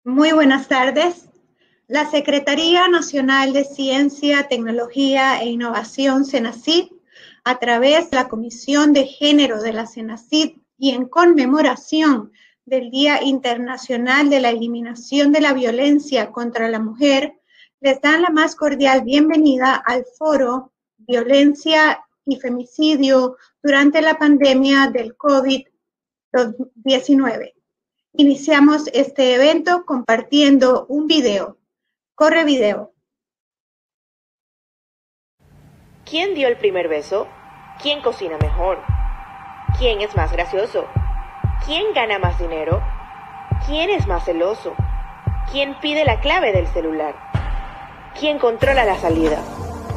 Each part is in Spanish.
Muy buenas tardes. La Secretaría Nacional de Ciencia, Tecnología e Innovación, CENACYT, a través de la Comisión de Género de la CENACYT y en conmemoración del Día Internacional de la Eliminación de la Violencia contra la Mujer, les dan la más cordial bienvenida al foro Violencia y Femicidio durante la pandemia del COVID-19. Iniciamos este evento compartiendo un video. Corre video. ¿Quién dio el primer beso? ¿Quién cocina mejor? ¿Quién es más gracioso? ¿Quién gana más dinero? ¿Quién es más celoso? ¿Quién pide la clave del celular? ¿Quién controla la salida?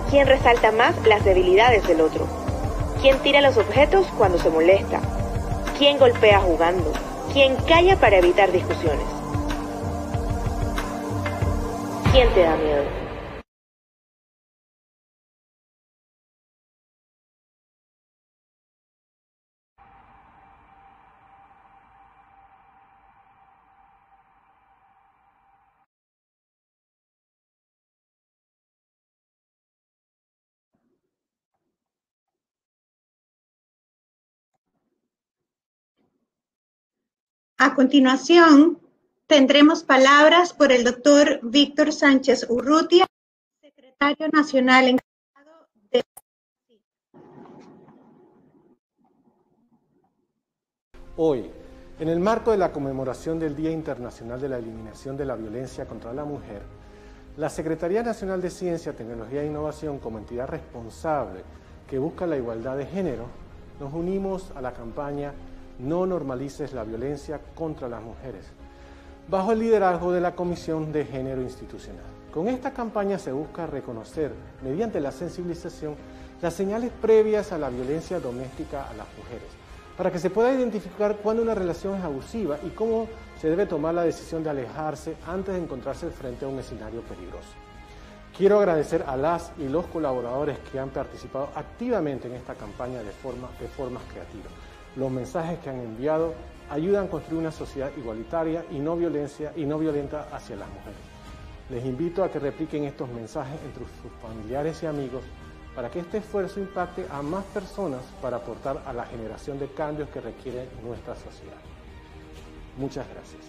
¿Quién resalta más las debilidades del otro? ¿Quién tira los objetos cuando se molesta? ¿Quién golpea jugando? ¿Quién calla para evitar discusiones? ¿Quién te da miedo? A continuación, tendremos palabras por el doctor Víctor Sánchez Urrutia, secretario nacional encargado de... Hoy, en el marco de la conmemoración del Día Internacional de la Eliminación de la Violencia contra la Mujer, la Secretaría Nacional de Ciencia, Tecnología e Innovación, como entidad responsable que busca la igualdad de género, nos unimos a la campaña No normalices la violencia contra las mujeres, bajo el liderazgo de la Comisión de Género Institucional. Con esta campaña se busca reconocer, mediante la sensibilización, las señales previas a la violencia doméstica a las mujeres, para que se pueda identificar cuándo una relación es abusiva y cómo se debe tomar la decisión de alejarse antes de encontrarse frente a un escenario peligroso. Quiero agradecer a las y los colaboradores que han participado activamente en esta campaña de formas creativas. Los mensajes que han enviado ayudan a construir una sociedad igualitaria y no violenta hacia las mujeres. Les invito a que repliquen estos mensajes entre sus familiares y amigos para que este esfuerzo impacte a más personas para aportar a la generación de cambios que requiere nuestra sociedad. Muchas gracias.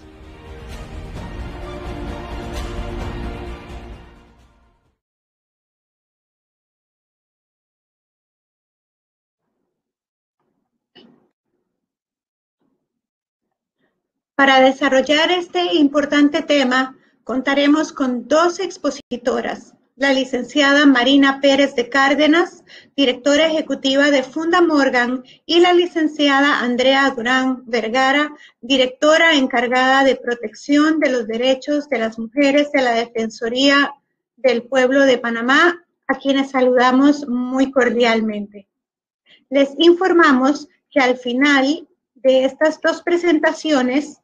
Para desarrollar este importante tema, contaremos con dos expositoras, la licenciada Marina Pérez de Cárdenas, directora ejecutiva de Funda Morgan, y la licenciada Andrea Durán Vergara, directora encargada de protección de los derechos de las mujeres de la Defensoría del Pueblo de Panamá, a quienes saludamos muy cordialmente. Les informamos que al final de estas dos presentaciones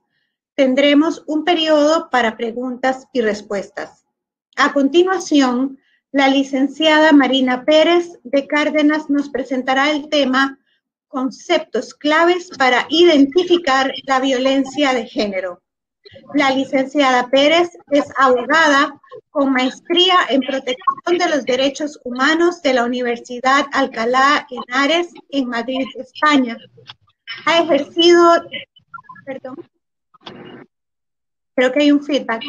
tendremos un periodo para preguntas y respuestas. A continuación, la licenciada Marina Pérez de Cárdenas nos presentará el tema Conceptos claves para identificar la violencia de género. La licenciada Pérez es abogada con maestría en protección de los derechos humanos de la Universidad Alcalá Henares en Madrid, España. Ha ejercido, creo que hay un feedback.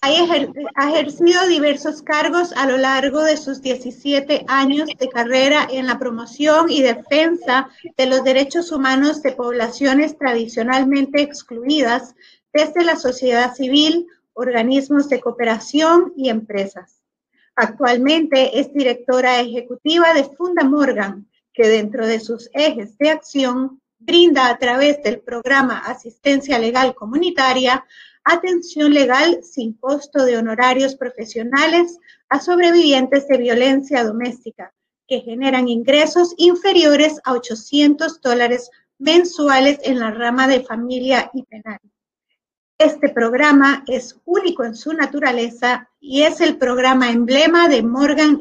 Ha ejercido diversos cargos a lo largo de sus 17 años de carrera en la promoción y defensa de los derechos humanos de poblaciones tradicionalmente excluidas desde la sociedad civil, organismos de cooperación y empresas. Actualmente es directora ejecutiva de Funda Morgan, que dentro de sus ejes de acción brinda a través del programa Asistencia Legal Comunitaria atención legal sin costo de honorarios profesionales a sobrevivientes de violencia doméstica que generan ingresos inferiores a $800 mensuales en la rama de familia y penal. Este programa es único en su naturaleza y es el programa emblema de Morgan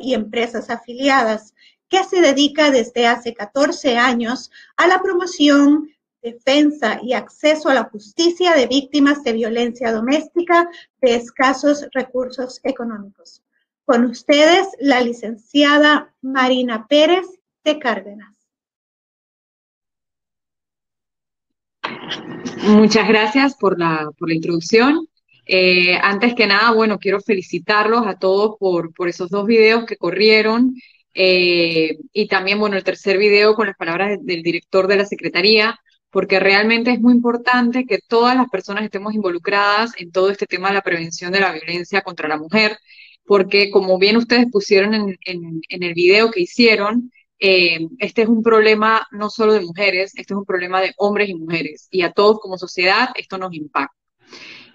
y empresas afiliadas, que se dedica desde hace 14 años a la promoción defensa y acceso a la justicia de víctimas de violencia doméstica de escasos recursos económicos. Con ustedes, la licenciada Marina Pérez de Cárdenas. Muchas gracias por la introducción. Antes que nada, bueno, quiero felicitarlos a todos por esos 2 videos que corrieron y también, bueno, el tercer video con las palabras del director de la Secretaría, porque realmente es muy importante que todas las personas estemos involucradas en todo este tema de la prevención de la violencia contra la mujer, porque como bien ustedes pusieron en el video que hicieron, este es un problema no solo de mujeres, este es un problema de hombres y mujeres, y a todos como sociedad esto nos impacta.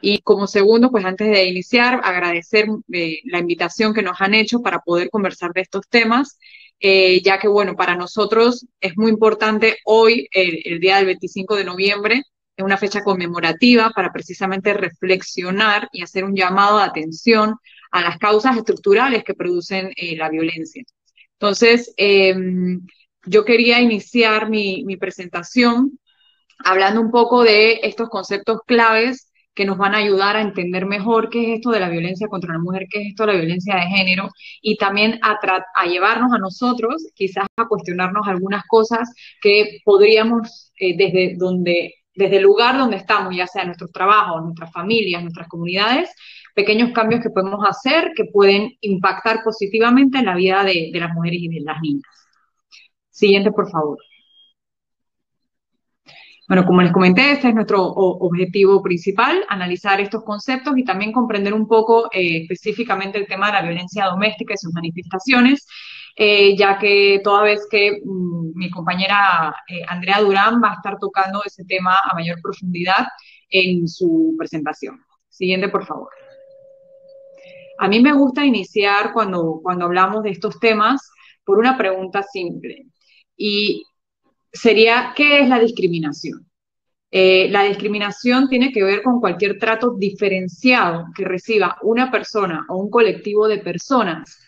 Y como segundo, pues antes de iniciar, agradecer la invitación que nos han hecho para poder conversar de estos temas, ya que, bueno, para nosotros es muy importante hoy, el día del 25 de noviembre, es una fecha conmemorativa para precisamente reflexionar y hacer un llamado de atención a las causas estructurales que producen la violencia. Entonces, yo quería iniciar mi presentación hablando un poco de estos conceptos claves que nos van a ayudar a entender mejor qué es esto de la violencia contra la mujer, qué es esto de la violencia de género, y también a llevarnos a nosotros, quizás a cuestionarnos algunas cosas que podríamos, desde el lugar donde estamos, ya sea nuestros trabajos, nuestras familias, nuestras comunidades, pequeños cambios que podemos hacer que pueden impactar positivamente en la vida de las mujeres y de las niñas. Siguiente, por favor. Bueno, como les comenté, este es nuestro objetivo principal, analizar estos conceptos y también comprender un poco específicamente el tema de la violencia doméstica y sus manifestaciones, ya que toda vez que mi compañera Andrea Durán va a estar tocando ese tema a mayor profundidad en su presentación. Siguiente, por favor. A mí me gusta iniciar cuando hablamos de estos temas por una pregunta simple, y sería, ¿qué es la discriminación? La discriminación tiene que ver con cualquier trato diferenciado que reciba una persona o un colectivo de personas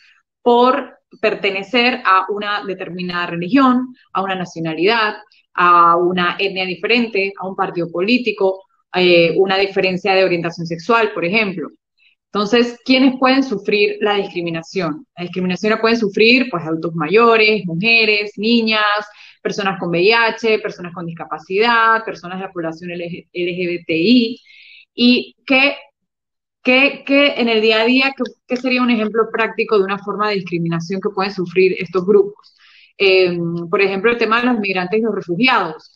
por pertenecer a una determinada religión, a una nacionalidad, a una etnia diferente, a un partido político, una diferencia de orientación sexual, por ejemplo. Entonces, ¿quiénes pueden sufrir la discriminación? La discriminación la pueden sufrir, pues, adultos mayores, mujeres, niñas, personas con VIH, personas con discapacidad, personas de la población LGBTI. ¿Y qué en el día a día, qué sería un ejemplo práctico de una forma de discriminación que pueden sufrir estos grupos? Por ejemplo, el tema de los migrantes y los refugiados.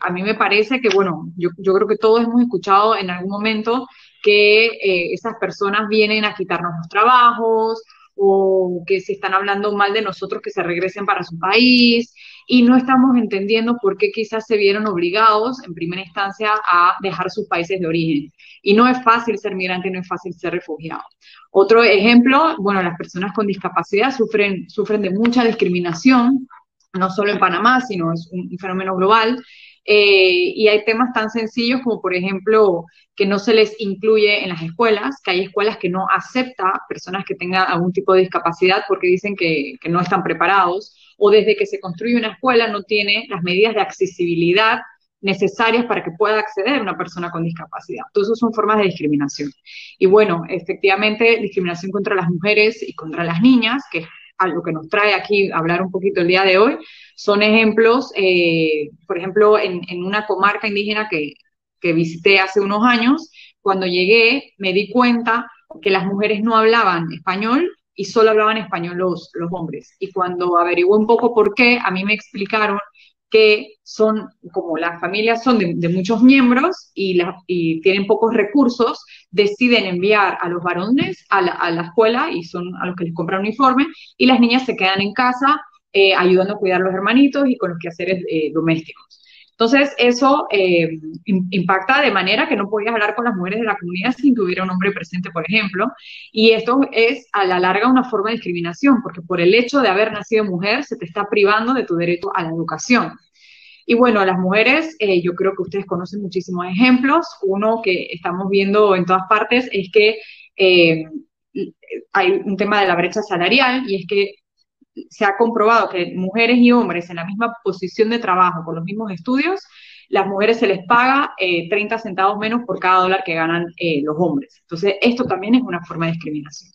A mí me parece que, bueno, yo creo que todos hemos escuchado en algún momento que esas personas vienen a quitarnos los trabajos, o que si están hablando mal de nosotros, que se regresen para su país, y no estamos entendiendo por qué quizás se vieron obligados en primera instancia a dejar sus países de origen. Y no es fácil ser migrante, no es fácil ser refugiado. Otro ejemplo, bueno, las personas con discapacidad sufren de mucha discriminación, no solo en Panamá, sino es un fenómeno global. Y hay temas tan sencillos como, por ejemplo, que no se les incluye en las escuelas, que hay escuelas que no aceptan personas que tengan algún tipo de discapacidad porque dicen que no están preparados, o desde que se construye una escuela no tiene las medidas de accesibilidad necesarias para que pueda acceder una persona con discapacidad. Todo eso son formas de discriminación. Y bueno, efectivamente, discriminación contra las mujeres y contra las niñas, que es a lo que nos trae aquí a hablar un poquito el día de hoy, son ejemplos, por ejemplo, en una comarca indígena que visité hace unos años. Cuando llegué me di cuenta que las mujeres no hablaban español y solo hablaban español los hombres. Y cuando averigué un poco por qué, a mí me explicaron que son, como las familias son de muchos miembros y tienen pocos recursos, deciden enviar a los varones a la escuela, y son a los que les compran uniforme, y las niñas se quedan en casa ayudando a cuidar a los hermanitos y con los quehaceres domésticos. Entonces, eso impacta de manera que no podías hablar con las mujeres de la comunidad sin que hubiera un hombre presente, por ejemplo, y esto es a la larga una forma de discriminación, porque por el hecho de haber nacido mujer se te está privando de tu derecho a la educación. Y bueno, las mujeres, yo creo que ustedes conocen muchísimos ejemplos. Uno que estamos viendo en todas partes es que hay un tema de la brecha salarial, y es que se ha comprobado que mujeres y hombres en la misma posición de trabajo, con los mismos estudios, las mujeres se les paga 30 centavos menos por cada dólar que ganan los hombres. Entonces, esto también es una forma de discriminación.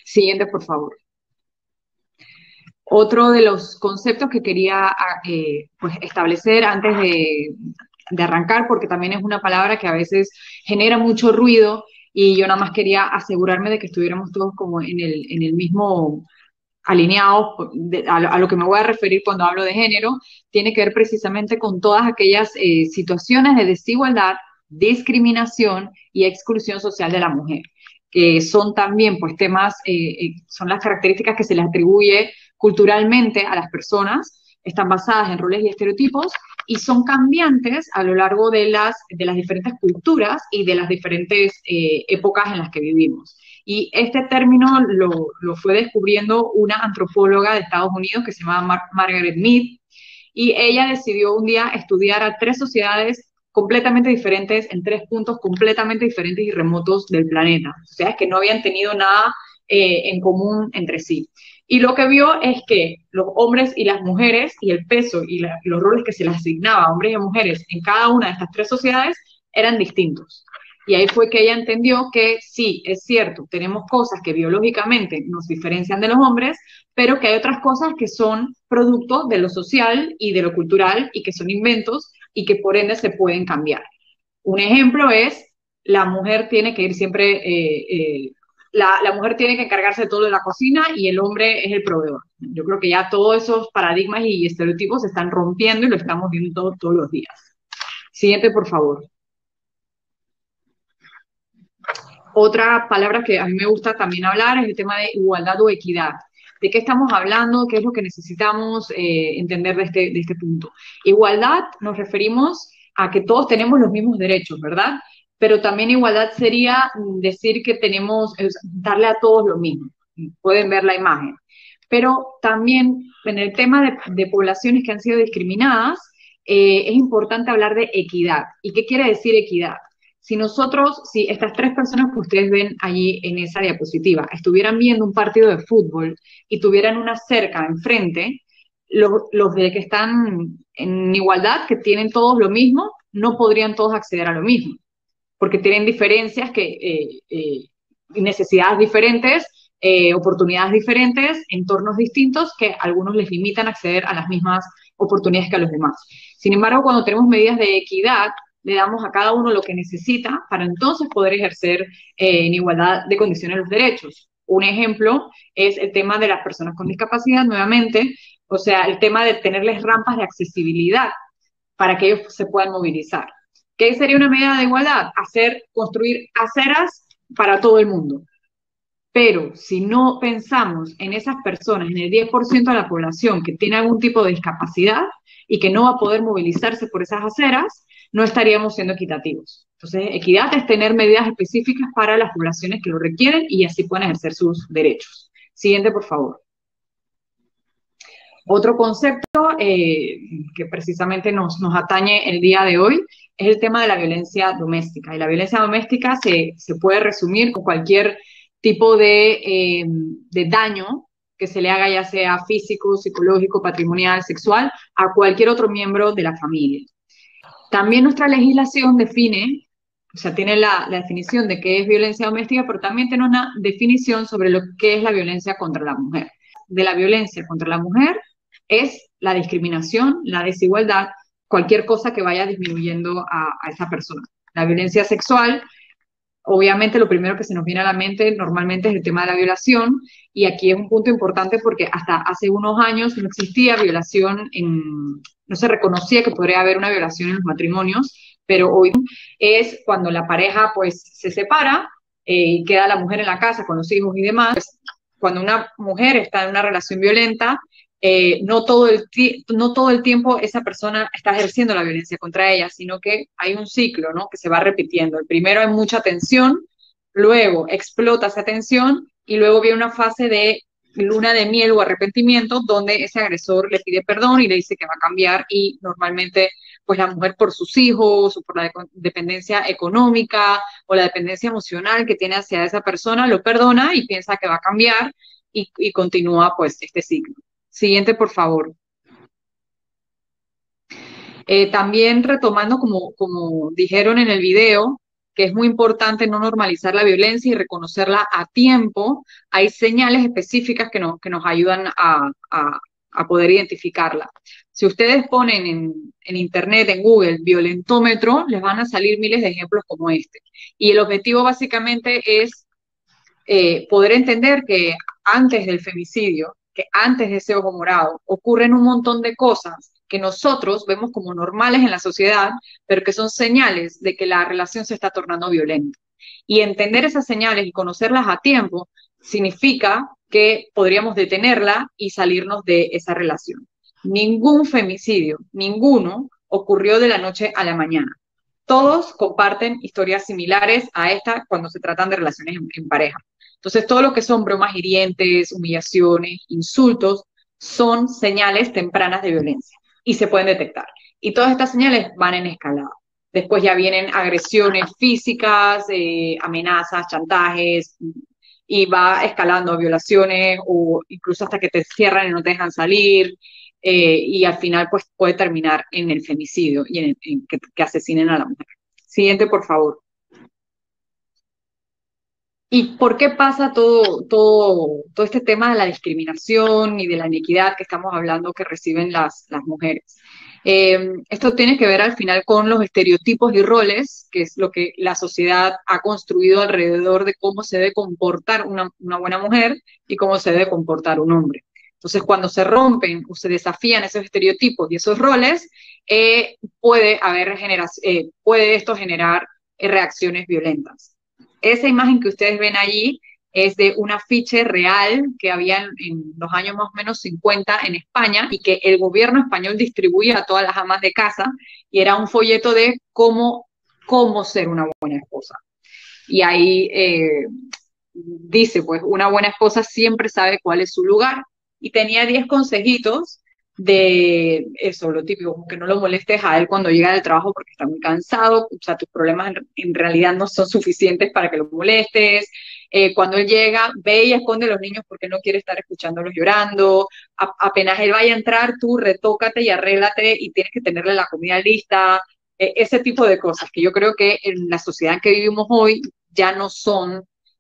Siguiente, por favor. Otro de los conceptos que quería pues establecer antes de arrancar, porque también es una palabra que a veces genera mucho ruido, y yo nada más quería asegurarme de que estuviéramos todos como en el mismo alineados a lo que me voy a referir cuando hablo de género. Tiene que ver precisamente con todas aquellas situaciones de desigualdad, discriminación y exclusión social de la mujer, que son también pues temas, son las características que se les atribuye culturalmente a las personas, están basadas en roles y estereotipos y son cambiantes a lo largo de las diferentes culturas y de las diferentes épocas en las que vivimos. Y este término lo fue descubriendo una antropóloga de Estados Unidos que se llama Margaret Mead, y ella decidió un día estudiar a 3 sociedades completamente diferentes, en 3 puntos completamente diferentes y remotos del planeta. O sea, es que no habían tenido nada en común entre sí. Y lo que vio es que los hombres y las mujeres y el peso y los roles que se les asignaba a hombres y a mujeres en cada una de estas 3 sociedades eran distintos. Y ahí fue que ella entendió que sí, es cierto, tenemos cosas que biológicamente nos diferencian de los hombres, pero que hay otras cosas que son producto de lo social y de lo cultural y que son inventos y que por ende se pueden cambiar. Un ejemplo es, la mujer tiene que ir siempre, la mujer tiene que encargarse de todo de la cocina y el hombre es el proveedor. Yo creo que ya todos esos paradigmas y estereotipos se están rompiendo y lo estamos viendo todos los días. Siguiente, por favor. Otra palabra que a mí me gusta también hablar es el tema de igualdad o equidad. ¿De qué estamos hablando? ¿Qué es lo que necesitamos entender de este punto? Igualdad nos referimos a que todos tenemos los mismos derechos, ¿verdad? Pero también igualdad sería decir que tenemos, darle a todos lo mismo. Pueden ver la imagen. Pero también en el tema de poblaciones que han sido discriminadas, es importante hablar de equidad. ¿Y qué quiere decir equidad? Si estas 3 personas que ustedes ven allí en esa diapositiva estuvieran viendo un partido de fútbol y tuvieran una cerca enfrente, los de que están en igualdad, que tienen todos lo mismo, no podrían todos acceder a lo mismo, porque tienen diferencias, necesidades diferentes, oportunidades diferentes, entornos distintos, que a algunos les limitan acceder a las mismas oportunidades que a los demás. Sin embargo, cuando tenemos medidas de equidad, le damos a cada uno lo que necesita para entonces poder ejercer en igualdad de condiciones los derechos. Un ejemplo es el tema de las personas con discapacidad, nuevamente, o sea, el tema de tenerles rampas de accesibilidad para que ellos se puedan movilizar. ¿Qué sería una medida de igualdad? Construir aceras para todo el mundo. Pero si no pensamos en esas personas, en el 10% de la población que tiene algún tipo de discapacidad y que no va a poder movilizarse por esas aceras, no estaríamos siendo equitativos. Entonces, equidad es tener medidas específicas para las poblaciones que lo requieren y así puedan ejercer sus derechos. Siguiente, por favor. Otro concepto que precisamente nos atañe el día de hoy es el tema de la violencia doméstica. Y la violencia doméstica se puede resumir con cualquier tipo de daño que se le haga, ya sea físico, psicológico, patrimonial, sexual, a cualquier otro miembro de la familia. También nuestra legislación define, o sea, tiene la definición de qué es violencia doméstica, pero también tiene una definición sobre lo que es la violencia contra la mujer. De la violencia contra la mujer es la discriminación, la desigualdad, cualquier cosa que vaya disminuyendo a esa persona. La violencia sexual, obviamente lo primero que se nos viene a la mente normalmente es el tema de la violación, y aquí es un punto importante porque hasta hace unos años no existía violación, no se reconocía que podría haber una violación en los matrimonios, pero hoy es cuando la pareja pues se separa y queda la mujer en la casa con los hijos y demás. Pues, cuando una mujer está en una relación violenta, no todo el tiempo esa persona está ejerciendo la violencia contra ella, sino que hay un ciclo, ¿no?, que se va repitiendo. El primero hay mucha tensión, luego explota esa tensión y luego viene una fase de luna de miel o arrepentimiento donde ese agresor le pide perdón y le dice que va a cambiar, y normalmente pues la mujer, por sus hijos o por la dependencia económica o la dependencia emocional que tiene hacia esa persona, lo perdona y piensa que va a cambiar y continúa pues este ciclo. Siguiente, por favor. También retomando, como dijeron en el video, que es muy importante no normalizar la violencia y reconocerla a tiempo, hay señales específicas que nos ayudan a poder identificarla. Si ustedes ponen en internet, en Google, violentómetro, les van a salir miles de ejemplos como este. Y el objetivo básicamente es poder entender que antes del femicidio, que antes de ese ojo morado, ocurren un montón de cosas que nosotros vemos como normales en la sociedad, pero que son señales de que la relación se está tornando violenta. Y entender esas señales y conocerlas a tiempo significa que podríamos detenerla y salirnos de esa relación. Ningún femicidio, ninguno, ocurrió de la noche a la mañana. Todos comparten historias similares a esta cuando se tratan de relaciones en pareja. Entonces, todo lo que son bromas hirientes, humillaciones, insultos, son señales tempranas de violencia y se pueden detectar. Y todas estas señales van en escalada. Después ya vienen agresiones físicas, amenazas, chantajes, y va escalando a violaciones o incluso hasta que te cierran y no te dejan salir. Y al final pues puede terminar en el femicidio y en que asesinen a la mujer. Siguiente, por favor. ¿Y por qué pasa todo este tema de la discriminación y de la inequidad que estamos hablando que reciben las mujeres? Esto tiene que ver al final con los estereotipos y roles, que es lo que la sociedad ha construido alrededor de cómo se debe comportar una buena mujer y cómo se debe comportar un hombre. Entonces, cuando se rompen o se desafían esos estereotipos y esos roles, puede esto generar reacciones violentas. Esa imagen que ustedes ven allí es de un afiche real que había en los años más o menos 50 en España y que el gobierno español distribuía a todas las amas de casa, y era un folleto de cómo ser una buena esposa. Y ahí dice, pues, una buena esposa siempre sabe cuál es su lugar, y tenía 10 consejitos de eso, lo típico, como que no lo molestes a él cuando llega del trabajo porque está muy cansado, o sea, tus problemas en realidad no son suficientes para que lo molestes. Cuando él llega, ve y esconde a los niños porque no quiere estar escuchándolos llorando. Apenas él vaya a entrar, tú retócate y arréglate y tienes que tenerle la comida lista. Ese tipo de cosas que yo creo que en la sociedad en que vivimos hoy ya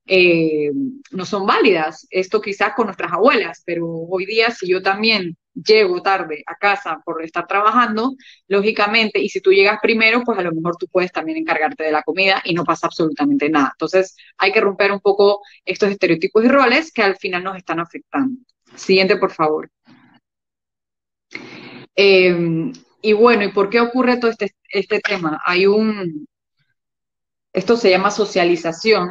eh, no son válidas. Esto quizás con nuestras abuelas, pero hoy día si yo también llego tarde a casa por estar trabajando, lógicamente, y si tú llegas primero, pues a lo mejor tú puedes también encargarte de la comida y no pasa absolutamente nada. Entonces hay que romper un poco estos estereotipos y roles que al final nos están afectando. Siguiente, por favor. Y bueno, ¿y por qué ocurre todo este tema? Esto se llama socialización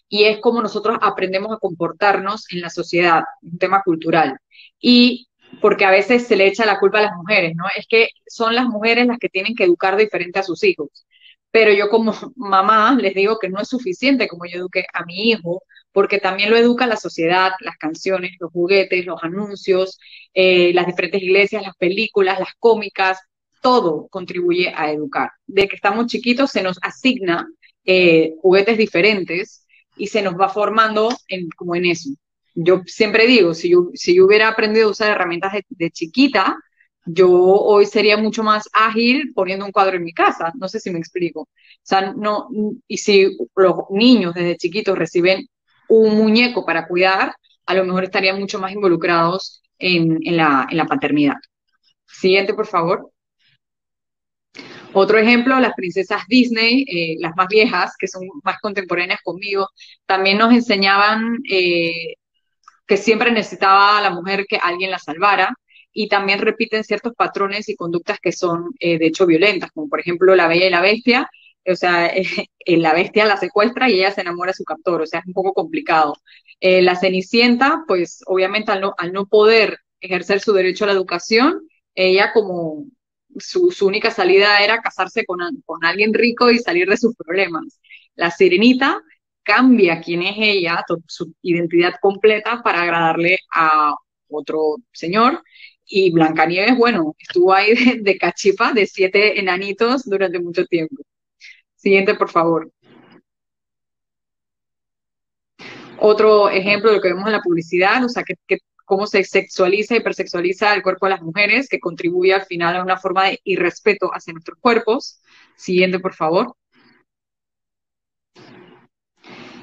y es como nosotros aprendemos a comportarnos en la sociedad, un tema cultural. Y porque a veces se le echa la culpa a las mujeres, ¿no? Es que son las mujeres las que tienen que educar diferente a sus hijos. Pero yo como mamá les digo que no es suficiente como yo eduque a mi hijo, porque también lo educa la sociedad, las canciones, los juguetes, los anuncios, las diferentes iglesias, las películas, las cómicas, todo contribuye a educar. De que estamos chiquitos se nos asigna juguetes diferentes y se nos va formando como en eso. Yo siempre digo, si yo hubiera aprendido a usar herramientas de chiquita, yo hoy sería mucho más ágil poniendo un cuadro en mi casa. No sé si me explico. O sea, no, y si los niños desde chiquitos reciben un muñeco para cuidar, a lo mejor estarían mucho más involucrados en la paternidad. Siguiente, por favor. Otro ejemplo, las princesas Disney, las más viejas, que son más contemporáneas conmigo, también nos enseñaban que siempre necesitaba a la mujer que alguien la salvara, y también repiten ciertos patrones y conductas que son de hecho violentas, como por ejemplo La Bella y la Bestia. O sea, la bestia la secuestra y ella se enamora de su captor, o sea, es un poco complicado. La Cenicienta, pues obviamente al no poder ejercer su derecho a la educación, ella como su única salida era casarse con alguien rico y salir de sus problemas. La Sirenita cambia quién es ella, su identidad completa para agradarle a otro señor. Y Blancanieves, bueno, estuvo ahí de cachifa de 7 enanitos durante mucho tiempo. Siguiente, por favor. Otro ejemplo de lo que vemos en la publicidad, o sea, que cómo se sexualiza y hipersexualiza el cuerpo de las mujeres, que contribuye al final a una forma de irrespeto hacia nuestros cuerpos. Siguiente, por favor.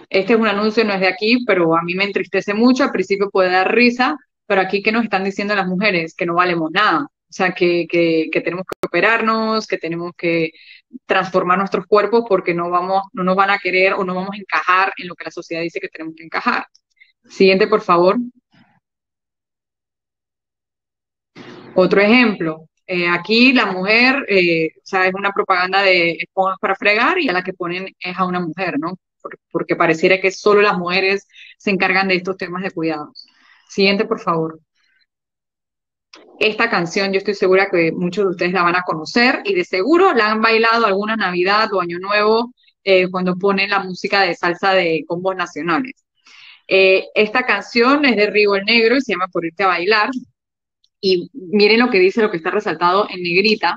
Este es un anuncio, no es de aquí, pero a mí me entristece mucho. Al principio puede dar risa, pero aquí, ¿qué nos están diciendo las mujeres? Que no valemos nada. O sea, que tenemos que operarnos, que tenemos que transformar nuestros cuerpos porque no nos van a querer o no vamos a encajar en lo que la sociedad dice que tenemos que encajar. Siguiente, por favor. Otro ejemplo. Aquí la mujer, o sea, es una propaganda de esponjas para fregar y a la que ponen es a una mujer, ¿no? Porque pareciera que solo las mujeres se encargan de estos temas de cuidados. Siguiente, por favor. Esta canción yo estoy segura que muchos de ustedes la van a conocer y de seguro la han bailado alguna Navidad o Año Nuevo cuando ponen la música de salsa de combos nacionales. Esta canción es de Río el Negro y se llama Por irte a bailar. Y miren lo que dice, lo que está resaltado en negrita.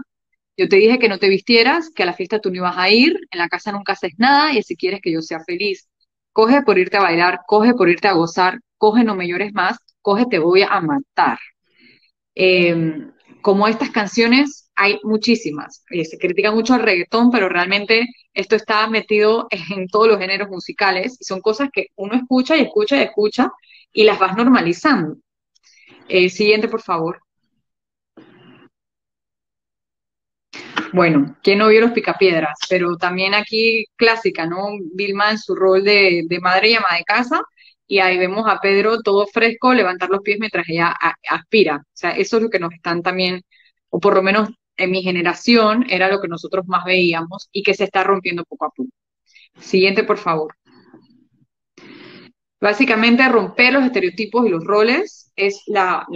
Yo te dije que no te vistieras, que a la fiesta tú no ibas a ir, en la casa nunca haces nada y si quieres que yo sea feliz. Coge por irte a bailar, coge por irte a gozar, coge no me llores más, coge te voy a matar. Eh, Como estas canciones hay muchísimas. Se critica mucho el reggaetón, pero realmente esto está metido en todos los géneros musicales y son cosas que uno escucha y escucha y escucha y las vas normalizando. Siguiente, por favor. Bueno, ¿quién no vio Los Picapiedras? Pero también aquí clásica, ¿no? Vilma en su rol de madre y ama de casa, y ahí vemos a Pedro todo fresco, levantar los pies mientras ella aspira. O sea, eso es lo que nos están también, o por lo menos en mi generación, era lo que nosotros más veíamos y que se está rompiendo poco a poco. Siguiente, por favor. Básicamente, romper los estereotipos y los roles es la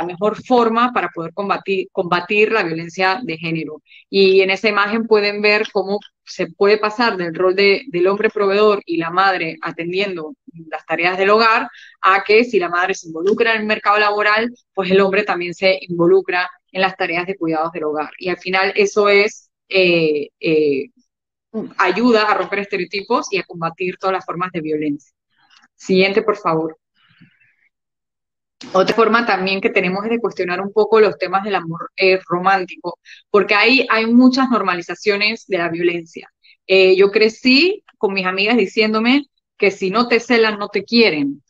mejor forma para poder combatir la violencia de género. Y en esa imagen pueden ver cómo se puede pasar del rol del hombre proveedor y la madre atendiendo las tareas del hogar a que si la madre se involucra en el mercado laboral, pues el hombre también se involucra en las tareas de cuidados del hogar. Y al final eso es... ayuda a romper estereotipos y a combatir todas las formas de violencia. Siguiente, por favor. Otra forma también que tenemos es de cuestionar un poco los temas del amor romántico, porque hay muchas normalizaciones de la violencia. Yo crecí con mis amigas diciéndome que si no te celan, no te quieren.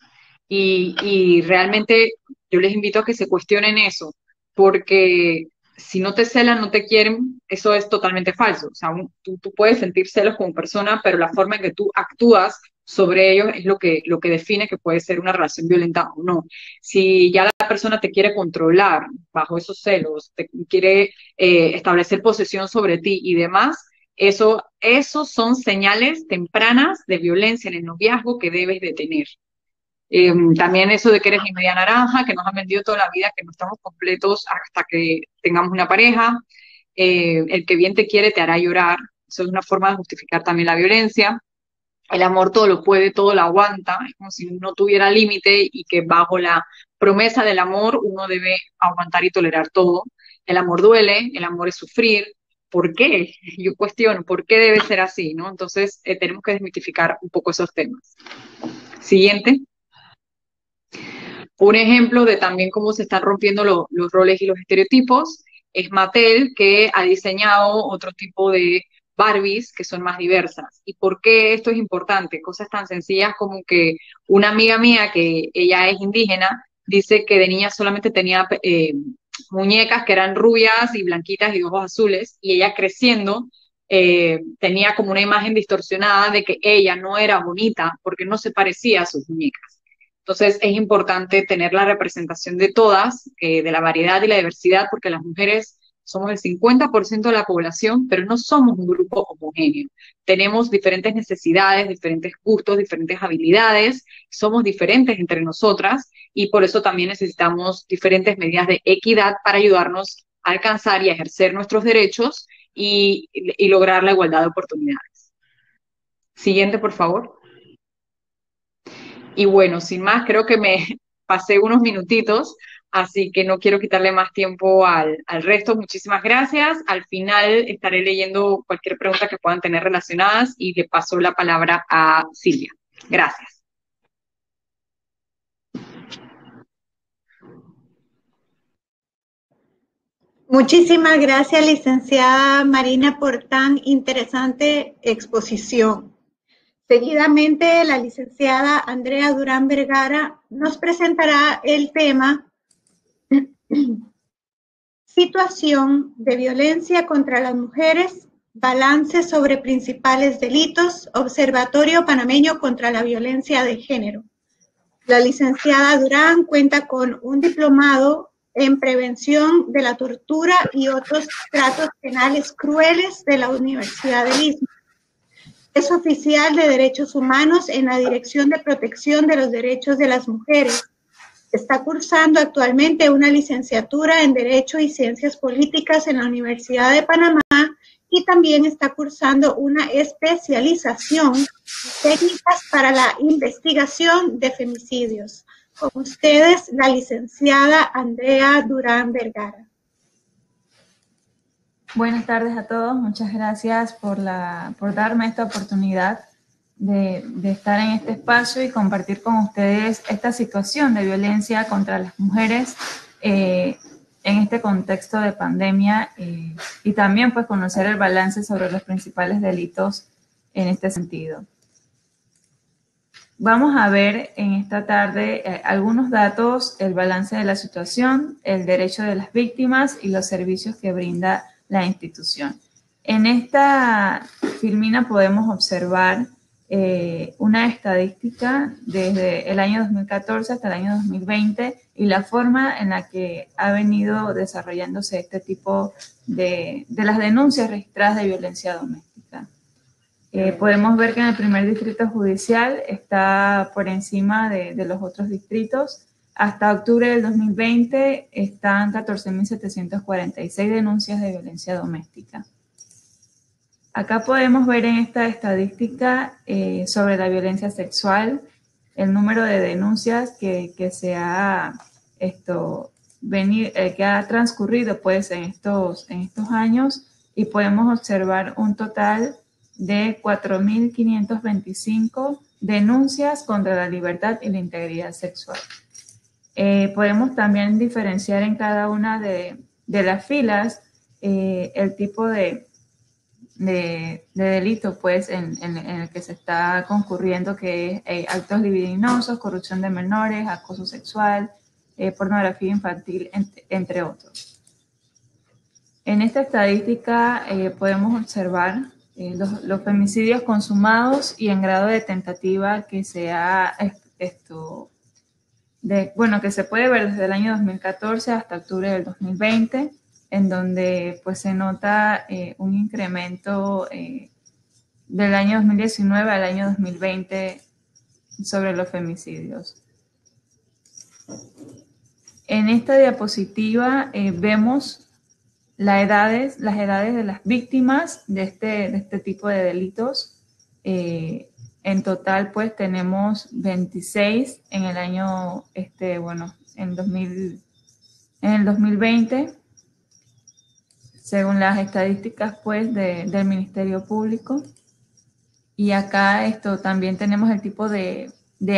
Y realmente yo les invito a que se cuestionen eso, porque si no te celan, no te quieren, eso es totalmente falso. O sea, tú puedes sentir celos como persona, pero la forma en que tú actúas sobre ellos es lo que define que puede ser una relación violenta o no. Si ya la persona te quiere controlar bajo esos celos, te quiere establecer posesión sobre ti y demás, eso son señales tempranas de violencia en el noviazgo que debes de tener. También eso de que eres mi media naranja, que nos han vendido toda la vida, que no estamos completos hasta que tengamos una pareja. El que bien te quiere te hará llorar. Eso es una forma de justificar también la violencia. El amor todo lo puede, todo lo aguanta. Es como si no tuviera límite y que bajo la promesa del amor uno debe aguantar y tolerar todo. El amor duele, el amor es sufrir. ¿Por qué? Yo cuestiono, ¿por qué debe ser así? ¿No? Entonces tenemos que desmitificar un poco esos temas. Siguiente. Un ejemplo de también cómo se están rompiendo los roles y los estereotipos es Mattel, que ha diseñado otro tipo de Barbies que son más diversas. ¿Y por qué esto es importante? Cosas tan sencillas como que una amiga mía, que ella es indígena, dice que de niña solamente tenía muñecas que eran rubias y blanquitas y de ojos azules, y ella creciendo tenía como una imagen distorsionada de que ella no era bonita porque no se parecía a sus muñecas. Entonces es importante tener la representación de todas, de la variedad y la diversidad, porque las mujeres somos el 50% de la población, pero no somos un grupo homogéneo. Tenemos diferentes necesidades, diferentes gustos, diferentes habilidades, somos diferentes entre nosotras y por eso también necesitamos diferentes medidas de equidad para ayudarnos a alcanzar y a ejercer nuestros derechos y lograr la igualdad de oportunidades. Siguiente, por favor. Y bueno, sin más, creo que me pasé unos minutitos, así que no quiero quitarle más tiempo al resto. Muchísimas gracias. Al final estaré leyendo cualquier pregunta que puedan tener relacionadas y le paso la palabra a Silvia. Gracias. Muchísimas gracias, licenciada Marina, por tan interesante exposición. Seguidamente, la licenciada Andrea Durán Vergara nos presentará el tema Situación de violencia contra las mujeres, balance sobre principales delitos, Observatorio Panameño contra la Violencia de Género. La licenciada Durán cuenta con un diplomado en prevención de la tortura y otros tratos penales crueles de la Universidad del Istmo. Es oficial de Derechos Humanos en la Dirección de Protección de los Derechos de las Mujeres. Está cursando actualmente una licenciatura en Derecho y Ciencias Políticas en la Universidad de Panamá y también está cursando una especialización en técnicas para la investigación de femicidios. Con ustedes, la licenciada Andrea Durán Vergara. Buenas tardes a todos, muchas gracias por darme esta oportunidad de estar en este espacio y compartir con ustedes esta situación de violencia contra las mujeres en este contexto de pandemia y también pues conocer el balance sobre los principales delitos en este sentido. Vamos a ver en esta tarde algunos datos, el balance de la situación, el derecho de las víctimas y los servicios que brinda la institución. En esta filmina podemos observar una estadística desde el año 2014 hasta el año 2020 y la forma en la que ha venido desarrollándose este tipo de las denuncias registradas de violencia doméstica. Podemos ver que en el primer distrito judicial está por encima de los otros distritos. Hasta octubre del 2020 están 14.746 denuncias de violencia doméstica. Acá podemos ver en esta estadística sobre la violencia sexual el número de denuncias que ha transcurrido pues en estos años y podemos observar un total de 4.525 denuncias contra la libertad y la integridad sexual. Podemos también diferenciar en cada una de las filas el tipo de delito pues, en el que se está concurriendo, que es actos libidinosos, corrupción de menores, acoso sexual, pornografía infantil, entre otros. En esta estadística podemos observar los femicidios consumados y en grado de tentativa que que se puede ver desde el año 2014 hasta octubre del 2020, en donde pues se nota un incremento del año 2019 al año 2020 sobre los femicidios. En esta diapositiva vemos las edades de las víctimas de este tipo de delitos. En total, pues, tenemos 26 en el año, en el 2020, según las estadísticas, pues, del Ministerio Público. Y acá también tenemos el tipo de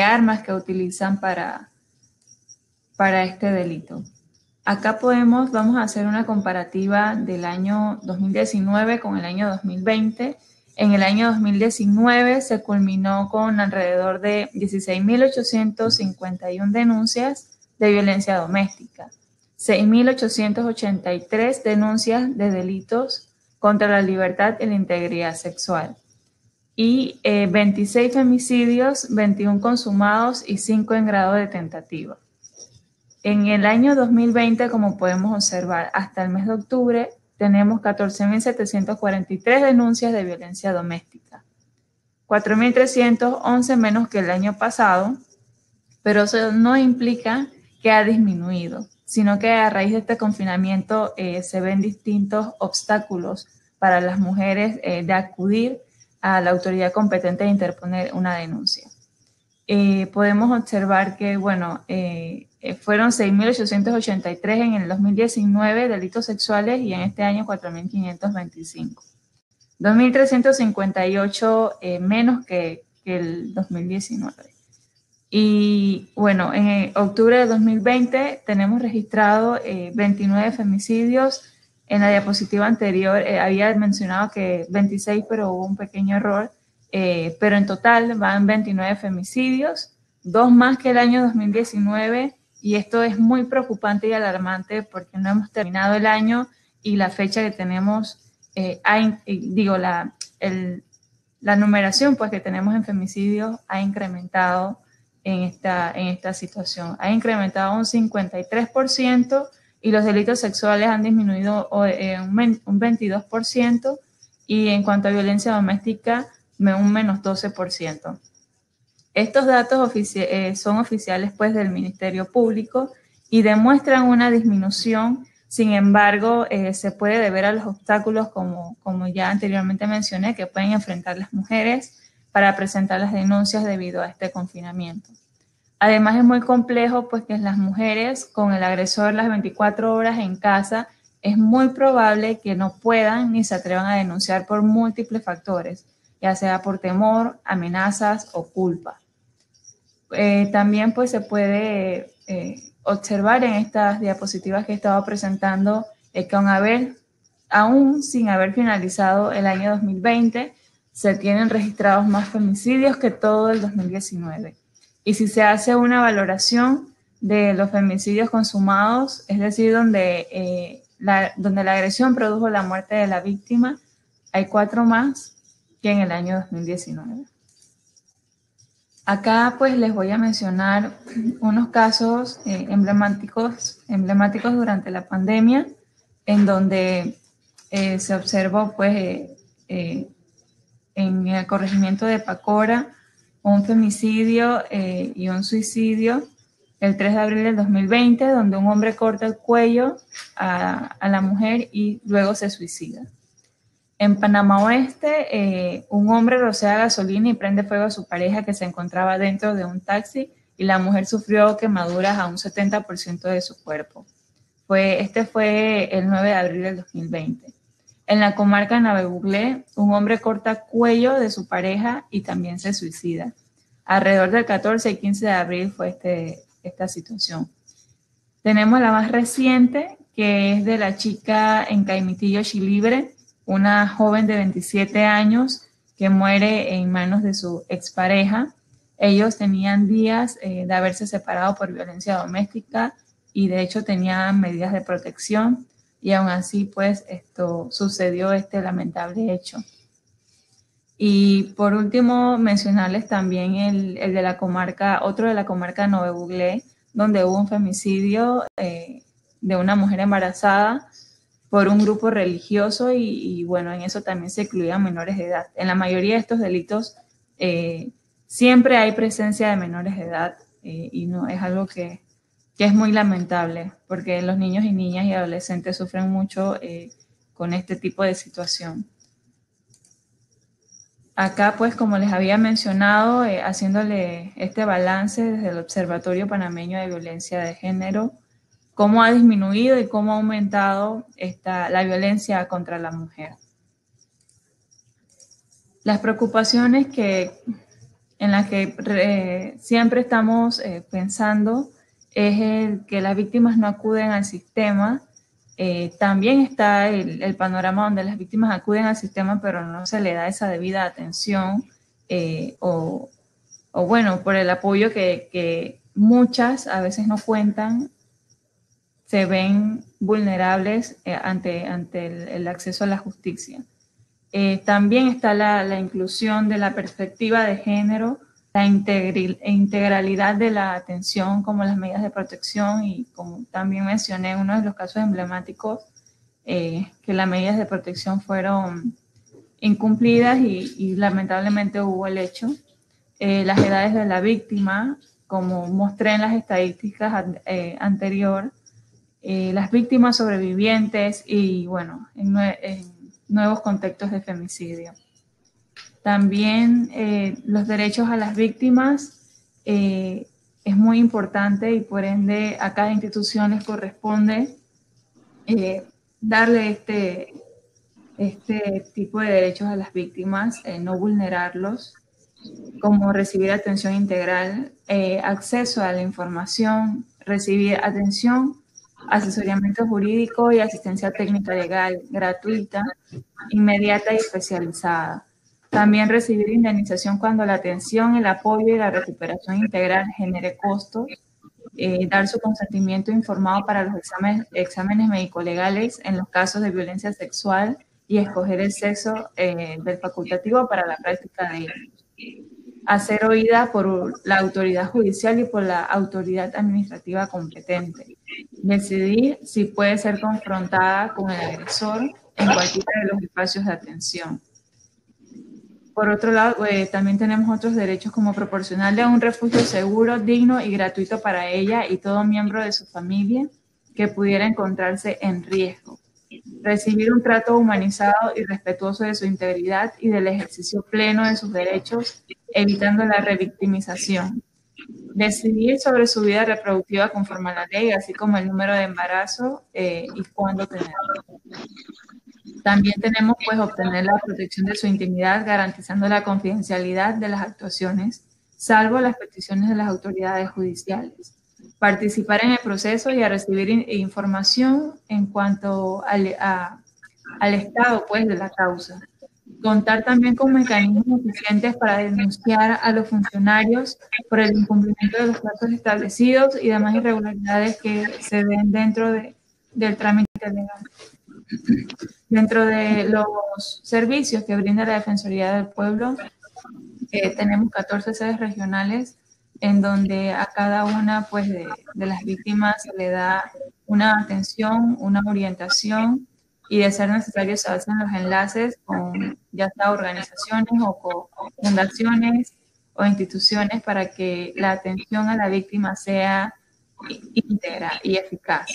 armas que utilizan para este delito. Acá vamos a hacer una comparativa del año 2019 con el año 2020. En el año 2019 se culminó con alrededor de 16.851 denuncias de violencia doméstica, 6.883 denuncias de delitos contra la libertad y la integridad sexual y 26 femicidios, 21 consumados y 5 en grado de tentativa. En el año 2020, como podemos observar, hasta el mes de octubre, tenemos 14.743 denuncias de violencia doméstica, 4.311 menos que el año pasado, pero eso no implica que ha disminuido, sino que a raíz de este confinamiento se ven distintos obstáculos para las mujeres de acudir a la autoridad competente e interponer una denuncia. Podemos observar que, fueron 6.883 en el 2019 delitos sexuales y en este año 4.525. 2.358 menos que el 2019. Y en octubre de 2020 tenemos registrado 29 femicidios, En la diapositiva anterior había mencionado que 26, pero hubo un pequeño error, pero en total van 29 femicidios, 2 más que el año 2019, y esto es muy preocupante y alarmante porque no hemos terminado el año y la fecha que tenemos, la numeración pues, que tenemos en femicidios ha incrementado en esta situación. Ha incrementado un 53% y los delitos sexuales han disminuido un 22%, y en cuanto a violencia doméstica, un menos 12%. Estos datos son oficiales pues, del Ministerio Público y demuestran una disminución. Sin embargo, se puede deber a los obstáculos, como ya anteriormente mencioné, que pueden enfrentar las mujeres para presentar las denuncias debido a este confinamiento. Además, es muy complejo, pues que las mujeres con el agresor las 24 horas en casa, es muy probable que no puedan ni se atrevan a denunciar por múltiples factores, ya sea por temor, amenazas o culpa. También pues se puede observar en estas diapositivas que he estado presentando que aún sin haber finalizado el año 2020, se tienen registrados más femicidios que todo el 2019. Y si se hace una valoración de los femicidios consumados, es decir, donde la agresión produjo la muerte de la víctima, hay 4 más que en el año 2019. Acá pues les voy a mencionar unos casos emblemáticos durante la pandemia, en donde se observó pues en el corregimiento de Pacora un femicidio y un suicidio el 3 de abril del 2020, donde un hombre corta el cuello a la mujer y luego se suicida. En Panamá Oeste, un hombre rocea gasolina y prende fuego a su pareja que se encontraba dentro de un taxi, y la mujer sufrió quemaduras a un 70% de su cuerpo. Este fue el 9 de abril del 2020. En la comarca de Navebuglé, un hombre corta cuello de su pareja y también se suicida. Alrededor del 14 y 15 de abril fue esta situación. Tenemos la más reciente, que es de la chica en Caimitillo, Chilibre, una joven de 27 años que muere en manos de su expareja. Ellos tenían días de haberse separado por violencia doméstica y de hecho tenían medidas de protección, y aún así pues sucedió este lamentable hecho. Y por último mencionarles también el de la comarca, otro de la comarca de Navebuglé, donde hubo un femicidio de una mujer embarazada por un grupo religioso y bueno, en eso también se incluían menores de edad. En la mayoría de estos delitos siempre hay presencia de menores de edad y no es algo que es muy lamentable, porque los niños y niñas y adolescentes sufren mucho con este tipo de situación. Acá, pues, como les había mencionado, haciéndole este balance desde el Observatorio Panameño de Violencia de Género, cómo ha disminuido y cómo ha aumentado la violencia contra la mujer. Las preocupaciones en las que siempre estamos pensando es que las víctimas no acuden al sistema. También está el panorama donde las víctimas acuden al sistema pero no se le da esa debida atención o bueno, por el apoyo que muchas a veces no cuentan, se ven vulnerables ante el acceso a la justicia. También está la inclusión de la perspectiva de género, la integralidad de la atención, como las medidas de protección, y como también mencioné en uno de los casos emblemáticos, que las medidas de protección fueron incumplidas y lamentablemente hubo el hecho. Las edades de la víctima, como mostré en las estadísticas anterior, las víctimas sobrevivientes y bueno, en nuevos contextos de femicidio. También los derechos a las víctimas es muy importante y por ende a cada institución les corresponde darle este tipo de derechos a las víctimas, no vulnerarlos, como recibir atención integral, acceso a la información, recibir atención asesoramiento jurídico y asistencia técnica legal gratuita, inmediata y especializada. También recibir indemnización cuando la atención, el apoyo y la recuperación integral genere costos. Dar su consentimiento informado para los exámenes médico-legales en los casos de violencia sexual y escoger el sexo del facultativo para la práctica de ellos. Hacer oída por la autoridad judicial y por la autoridad administrativa competente. Decidir si puede ser confrontada con el agresor en cualquiera de los espacios de atención. Por otro lado, también tenemos otros derechos como proporcionarle un refugio seguro, digno y gratuito para ella y todo miembro de su familia que pudiera encontrarse en riesgo. Recibir un trato humanizado y respetuoso de su integridad y del ejercicio pleno de sus derechos, evitando la revictimización. Decidir sobre su vida reproductiva conforme a la ley, así como el número de embarazo y cuándo tenerlo. También tenemos pues obtener la protección de su intimidad, garantizando la confidencialidad de las actuaciones, salvo las peticiones de las autoridades judiciales. Participar en el proceso y a recibir información en cuanto al estado pues de la causa. Contar también con mecanismos eficientes para denunciar a los funcionarios por el incumplimiento de los plazos establecidos y demás irregularidades que se den dentro del trámite legal. Dentro de los servicios que brinda la Defensoría del Pueblo, tenemos 14 sedes regionales en donde a cada una pues, de las víctimas se le da una atención, una orientación y de ser necesario se hacen los enlaces con ya sea organizaciones o con fundaciones o instituciones para que la atención a la víctima sea íntegra y eficaz.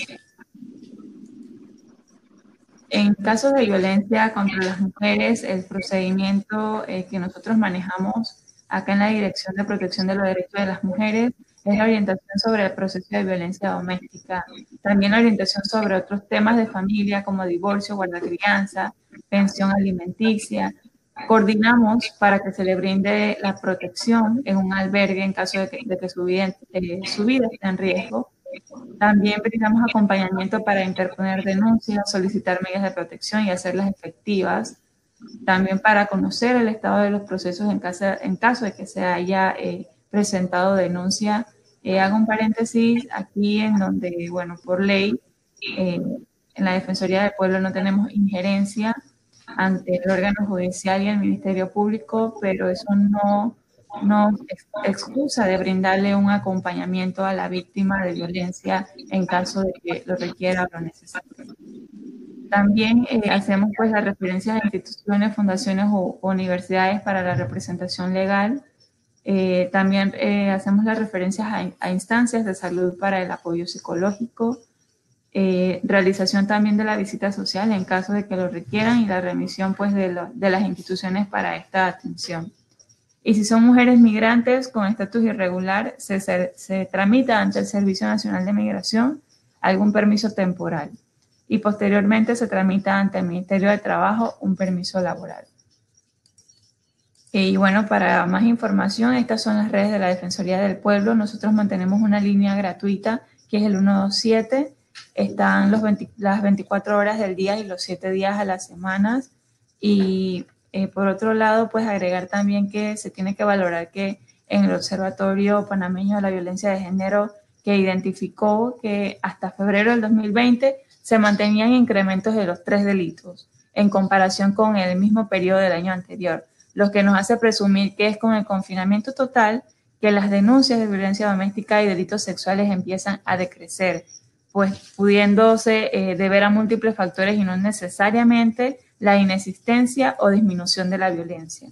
En casos de violencia contra las mujeres, el procedimiento que nosotros manejamos acá en la Dirección de Protección de los Derechos de las Mujeres es la orientación sobre el proceso de violencia doméstica, también la orientación sobre otros temas de familia como divorcio, guardacrianza, pensión alimenticia. Coordinamos para que se le brinde la protección en un albergue en caso de que su vida esté en riesgo. También brindamos acompañamiento para interponer denuncias, solicitar medidas de protección y hacerlas efectivas. También para conocer el estado de los procesos en caso de que se haya presentado denuncia. Hago un paréntesis aquí en donde, bueno, por ley, en la Defensoría del Pueblo no tenemos injerencia ante el órgano judicial y el Ministerio Público, pero eso no excusa de brindarle un acompañamiento a la víctima de violencia en caso de que lo requiera o lo necesite. También hacemos pues las referencias a instituciones, fundaciones o universidades para la representación legal. También hacemos las referencias a instancias de salud para el apoyo psicológico, realización también de la visita social en caso de que lo requieran y la remisión pues de las instituciones para esta atención. Y si son mujeres migrantes con estatus irregular, se tramita ante el Servicio Nacional de Migración algún permiso temporal y posteriormente se tramita ante el Ministerio de Trabajo un permiso laboral. Y bueno, para más información, estas son las redes de la Defensoría del Pueblo. Nosotros mantenemos una línea gratuita que es el 127. Están las 24 horas del día y los 7 días a las semanas. Y por otro lado, pues agregar también que se tiene que valorar que en el Observatorio Panameño de la Violencia de Género, que identificó que hasta febrero del 2020 se mantenían incrementos de los 3 delitos en comparación con el mismo periodo del año anterior, lo que nos hace presumir que es con el confinamiento total que las denuncias de violencia doméstica y delitos sexuales empiezan a decrecer, pues pudiéndose deber a múltiples factores y no necesariamente la inexistencia o disminución de la violencia.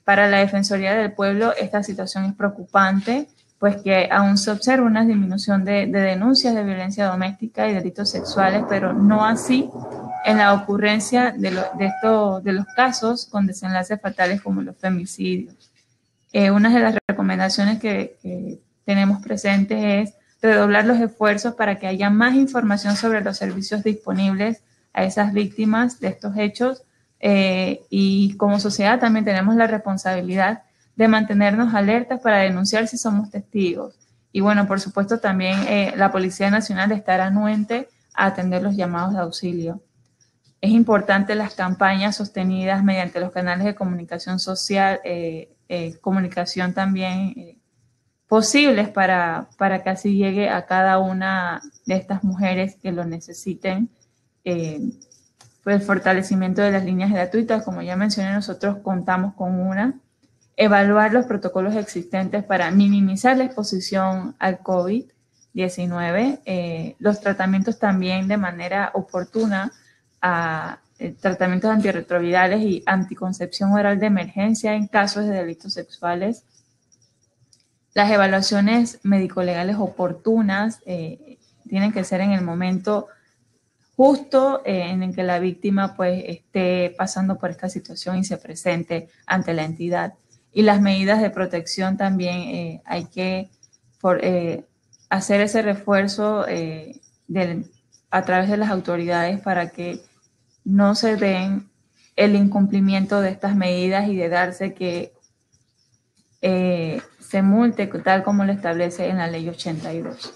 Para la Defensoría del Pueblo esta situación es preocupante, pues que aún se observa una disminución de denuncias de violencia doméstica y delitos sexuales, pero no así en la ocurrencia de los casos con desenlaces fatales como los femicidios. Una de las recomendaciones que tenemos presentes es redoblar los esfuerzos para que haya más información sobre los servicios disponibles a esas víctimas de estos hechos y como sociedad también tenemos la responsabilidad de mantenernos alertas para denunciar si somos testigos Y bueno, por supuesto también la Policía Nacional estará anuente a atender los llamados de auxilio. Es importante las campañas sostenidas mediante los canales de comunicación social, comunicación también posibles para que así llegue a cada una de estas mujeres que lo necesiten. Pues el fortalecimiento de las líneas gratuitas, como ya mencioné, nosotros contamos con una. Evaluar los protocolos existentes para minimizar la exposición al COVID-19, los tratamientos también de manera oportuna a tratamientos antirretrovirales y anticoncepción oral de emergencia en casos de delitos sexuales. Las evaluaciones médico-legales oportunas tienen que ser en el momento justo en el que la víctima pues esté pasando por esta situación y se presente ante la entidad. Y las medidas de protección también hay que hacer ese refuerzo a través de las autoridades para que no se den el incumplimiento de estas medidas y de darse que se multe tal como lo establece en la ley 82.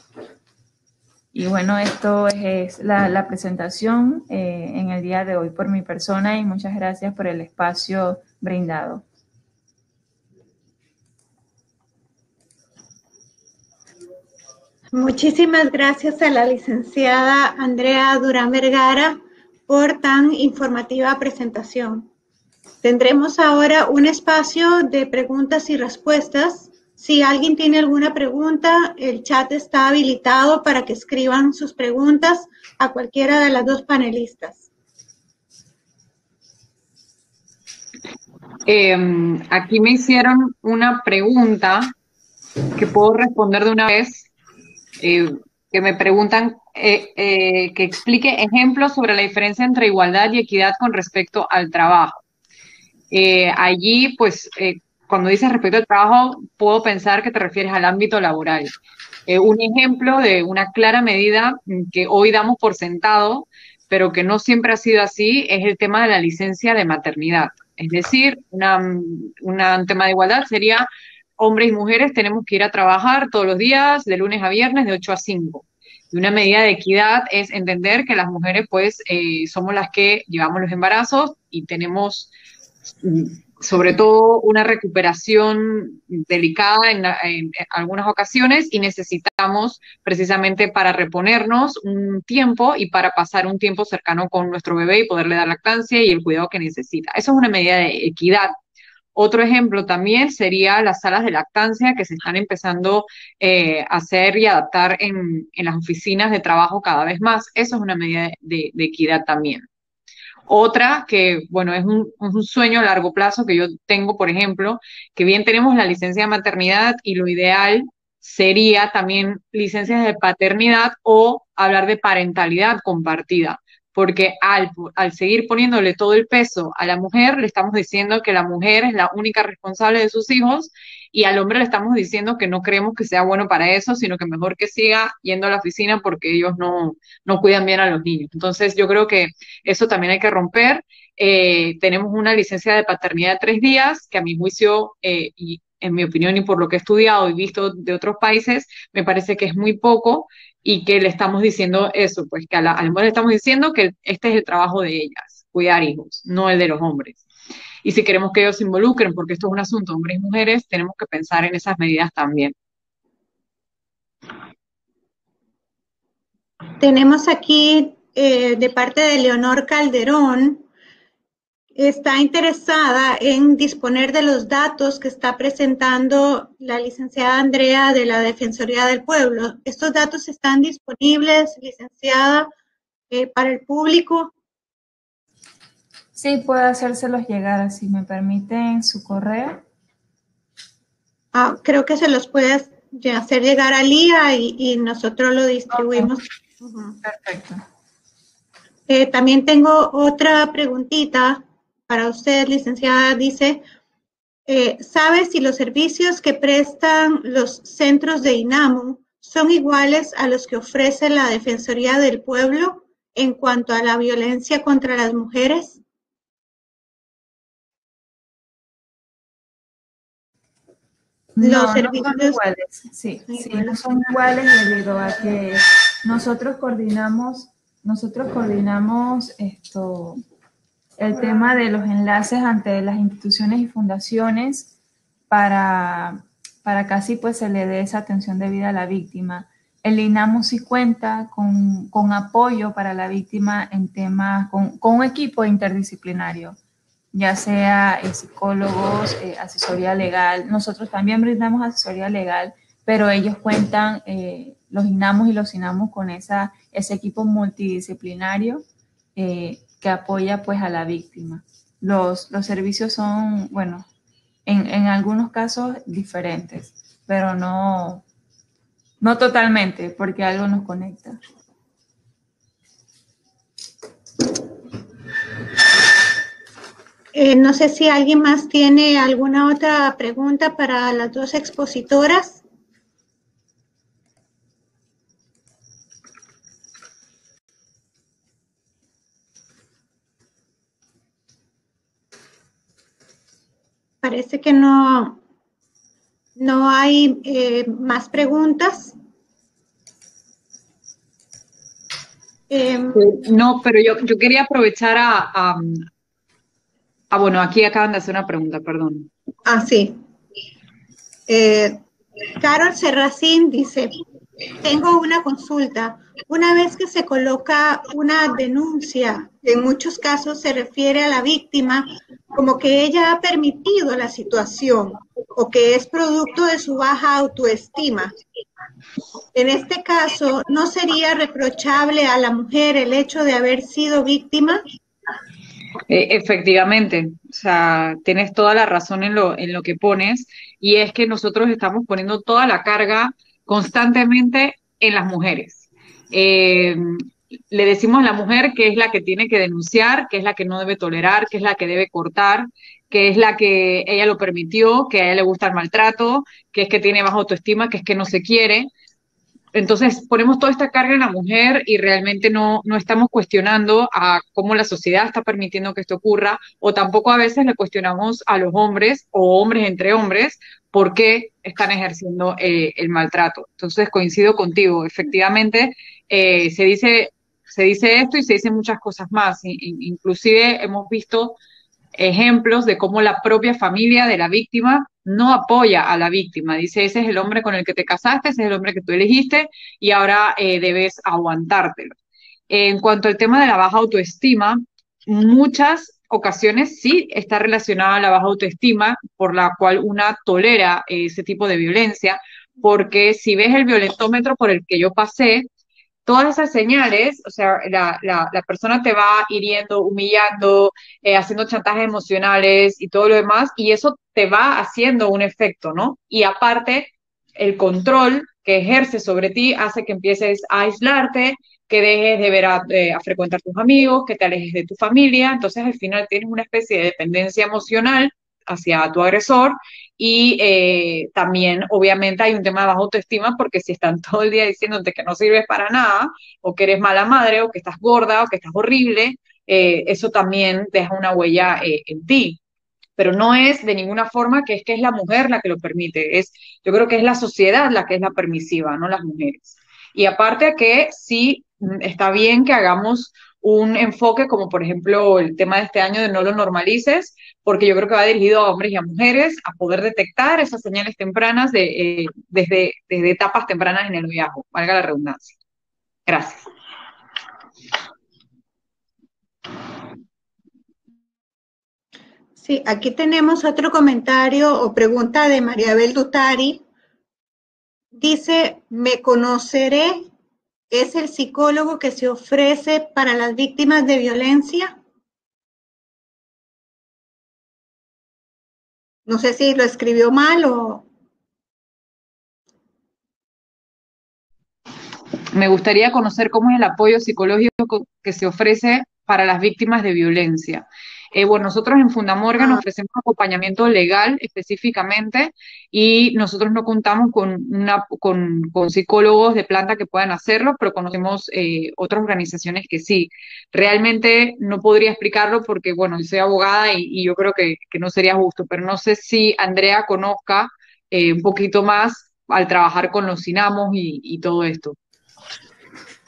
Y bueno, esto es la presentación en el día de hoy por mi persona y muchas gracias por el espacio brindado. Muchísimas gracias a la licenciada Andrea Durán Vergara por tan informativa presentación. Tendremos ahora un espacio de preguntas y respuestas. Si alguien tiene alguna pregunta, el chat está habilitado para que escriban sus preguntas a cualquiera de las dos panelistas. Aquí me hicieron una pregunta que puedo responder de una vez. Que me preguntan que explique ejemplos sobre la diferencia entre igualdad y equidad con respecto al trabajo. Allí, pues, cuando dices respecto al trabajo, puedo pensar que te refieres al ámbito laboral. Un ejemplo de una clara medida que hoy damos por sentado, pero que no siempre ha sido así, es el tema de la licencia de maternidad. Es decir, un tema de igualdad sería hombres y mujeres tenemos que ir a trabajar todos los días, de lunes a viernes, de 8 a 5. Y una medida de equidad es entender que las mujeres, pues, somos las que llevamos los embarazos y tenemos, sobre todo, una recuperación delicada en algunas ocasiones y necesitamos, precisamente, para reponernos un tiempo y para pasar un tiempo cercano con nuestro bebé y poderle dar lactancia y el cuidado que necesita. Eso es una medida de equidad. Otro ejemplo también sería las salas de lactancia que se están empezando a hacer y adaptar en las oficinas de trabajo cada vez más. Eso es una medida de equidad también. Otra que, bueno, es un sueño a largo plazo que yo tengo, por ejemplo, que bien tenemos la licencia de maternidad y lo ideal sería también licencias de paternidad o hablar de parentalidad compartida, porque al seguir poniéndole todo el peso a la mujer, le estamos diciendo que la mujer es la única responsable de sus hijos y al hombre le estamos diciendo que no creemos que sea bueno para eso, sino que mejor que siga yendo a la oficina porque ellos no cuidan bien a los niños. Entonces yo creo que eso también hay que romper. Tenemos una licencia de paternidad de 3 días, que a mi juicio, y en mi opinión y por lo que he estudiado y visto de otros países, me parece que es muy poco y que le estamos diciendo eso, pues que a la mujer le estamos diciendo que este es el trabajo de ellas, cuidar hijos, no el de los hombres. Y si queremos que ellos se involucren, porque esto es un asunto de hombres y mujeres, tenemos que pensar en esas medidas también. Tenemos aquí de parte de Leonor Calderón, está interesada en disponer de los datos que está presentando la licenciada Andrea de la Defensoría del Pueblo. ¿Estos datos están disponibles, licenciada, para el público? Sí, puedo hacérselos llegar, si me permiten su correo. Creo que se los puede hacer llegar a Lía y nosotros lo distribuimos. Okay. Perfecto. También tengo otra preguntita para usted, licenciada. Dice, ¿sabe si los servicios que prestan los centros de INAMU son iguales a los que ofrece la Defensoría del Pueblo en cuanto a la violencia contra las mujeres? los No, no son servicios iguales. Sí, son sí, no iguales. son iguales debido a que nosotros coordinamos esto, el tema de los enlaces ante las instituciones y fundaciones para, para que así pues se le dé esa atención debida a la víctima. El INAMU sí cuenta con apoyo para la víctima en temas, con un equipo interdisciplinario, ya sea psicólogos, asesoría legal. Nosotros también brindamos asesoría legal, pero ellos cuentan, los INAMUS y los INAMUS, con ese equipo multidisciplinario que apoya pues a la víctima. Los servicios son, bueno, en algunos casos diferentes, pero no totalmente, porque algo nos conecta. No sé si alguien más tiene alguna otra pregunta para las dos expositoras. Parece que no hay más preguntas. No, pero yo quería aprovechar bueno, aquí acaban de hacer una pregunta, perdón. Sí. Carol Serracín dice, tengo una consulta. Una vez que se coloca una denuncia, en muchos casos se refiere a la víctima como que ella ha permitido la situación o que es producto de su baja autoestima. En este caso, ¿no sería reprochable a la mujer el hecho de haber sido víctima? Efectivamente, o sea, tienes toda la razón en lo que pones, y es que nosotros estamos poniendo toda la carga constantemente en las mujeres. Eh, Le decimos a la mujer que es la que tiene que denunciar, que es la que no debe tolerar, que es la que debe cortar, que es la que ella lo permitió, que a ella le gusta el maltrato, que es que tiene baja autoestima, que es que no se quiere. Entonces ponemos toda esta carga en la mujer y realmente no estamos cuestionando a cómo la sociedad está permitiendo que esto ocurra, o tampoco a veces le cuestionamos a los hombres o hombres entre hombres por qué están ejerciendo el maltrato. Entonces coincido contigo, efectivamente se dice esto y se dicen muchas cosas más. Inclusive hemos visto ejemplos de cómo la propia familia de la víctima no apoya a la víctima. Dice, ese es el hombre con el que te casaste, ese es el hombre que tú elegiste y ahora debes aguantártelo. En cuanto al tema de la baja autoestima, muchas ocasiones sí está relacionada a la baja autoestima por la cual una tolera ese tipo de violencia, porque si ves el violentómetro por el que yo pasé, todas esas señales, o sea, la persona te va hiriendo, humillando, haciendo chantajes emocionales y todo lo demás, y eso te va haciendo un efecto, ¿no? Y aparte, el control que ejerce sobre ti hace que empieces a aislarte, que dejes de ver a frecuentar tus amigos, que te alejes de tu familia, entonces al final tienes una especie de dependencia emocional hacia tu agresor. Y también, obviamente, hay un tema de baja autoestima porque si están todo el día diciéndote que no sirves para nada, o que eres mala madre, o que estás gorda, o que estás horrible, eso también deja una huella en ti. Pero no es de ninguna forma que es la mujer la que lo permite, yo creo que es la sociedad la que es la permisiva, no las mujeres. Y aparte que sí está bien que hagamos un enfoque como por ejemplo el tema de este año de no lo normalices, porque yo creo que va dirigido a hombres y a mujeres a poder detectar esas señales tempranas desde etapas tempranas en el noviazgo, valga la redundancia. Gracias. Sí, aquí tenemos otro comentario o pregunta de Mariabel Dutari. Dice, ¿me conoceré? ¿Es el psicólogo que se ofrece para las víctimas de violencia? No sé si lo escribió mal o... Me gustaría conocer cómo es el apoyo psicológico que se ofrece para las víctimas de violencia. Bueno, nosotros en Fundamorgan ofrecemos acompañamiento legal específicamente, y nosotros no contamos con psicólogos de planta que puedan hacerlo, pero conocemos otras organizaciones que sí. Realmente no podría explicarlo porque, bueno, yo soy abogada y yo creo que no sería justo, pero no sé si Andrea conozca un poquito más al trabajar con los INAMOS y todo esto.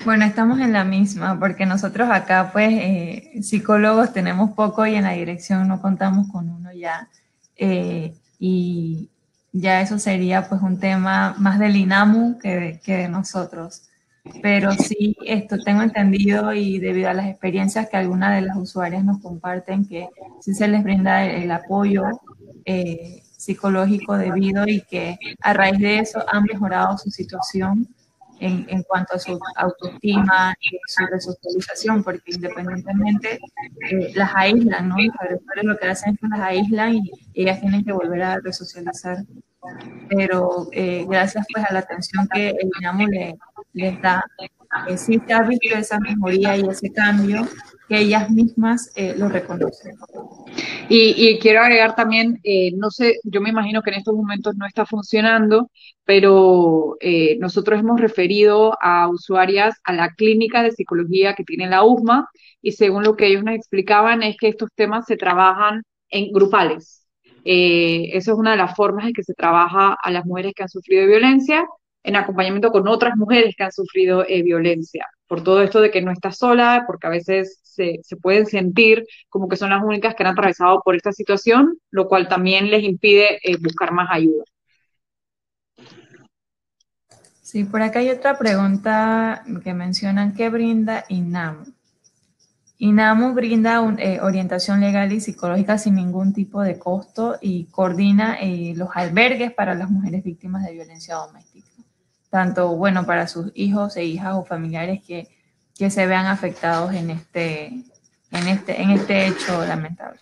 Bueno, estamos en la misma, porque nosotros acá, pues, psicólogos tenemos poco y en la dirección no contamos con uno ya. Y ya eso sería, pues, un tema más del INAMU que de nosotros. Pero sí, esto tengo entendido y debido a las experiencias que algunas de las usuarias nos comparten, que sí se les brinda el apoyo psicológico debido y que a raíz de eso han mejorado su situación en cuanto a su autoestima y su resocialización, porque independientemente las aíslan, ¿no? Los agresores lo que hacen es que las aíslan y ellas tienen que volver a resocializar. Pero gracias pues a la atención que el INAMU les da, sí se ha visto esa mejoría y ese cambio que ellas mismas lo reconocen. Y quiero agregar también, no sé, yo me imagino que en estos momentos no está funcionando, pero nosotros hemos referido a usuarias a la clínica de psicología que tiene la USMA y según lo que ellos nos explicaban es que estos temas se trabajan en grupales. Eso es una de las formas en que se trabaja a las mujeres que han sufrido violencia en acompañamiento con otras mujeres que han sufrido violencia. Por todo esto de que no estás sola, porque a veces se pueden sentir como que son las únicas que han atravesado por esta situación, lo cual también les impide buscar más ayuda. Sí, por acá hay otra pregunta que mencionan, ¿qué brinda INAMU? INAMU brinda orientación legal y psicológica sin ningún tipo de costo y coordina los albergues para las mujeres víctimas de violencia doméstica, tanto, bueno, para sus hijos e hijas o familiares que se vean afectados en este hecho lamentable.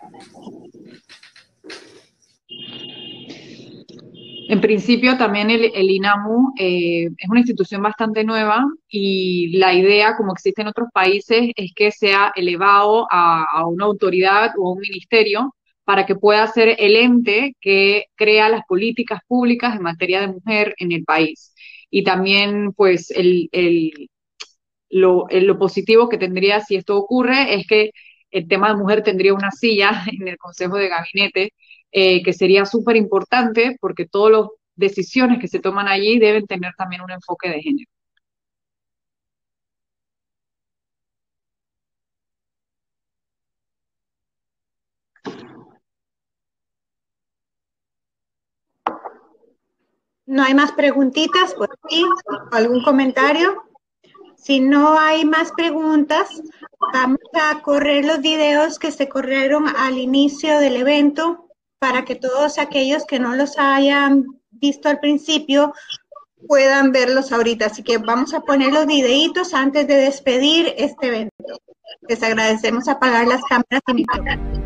En principio también el INAMU es una institución bastante nueva y la idea, como existe en otros países, es que sea elevado a una autoridad o a un ministerio para que pueda ser el ente que crea las políticas públicas en materia de mujer en el país. Y también, pues, lo positivo que tendría si esto ocurre es que el tema de mujer tendría una silla en el Consejo de Gabinete, que sería súper importante porque todas las decisiones que se toman allí deben tener también un enfoque de género. ¿No hay más preguntitas por aquí? ¿Algún comentario? Si no hay más preguntas, vamos a correr los videos que se corrieron al inicio del evento para que todos aquellos que no los hayan visto al principio puedan verlos ahorita. Así que vamos a poner los videitos antes de despedir este evento. Les agradecemos apagar las cámaras y micrófonos.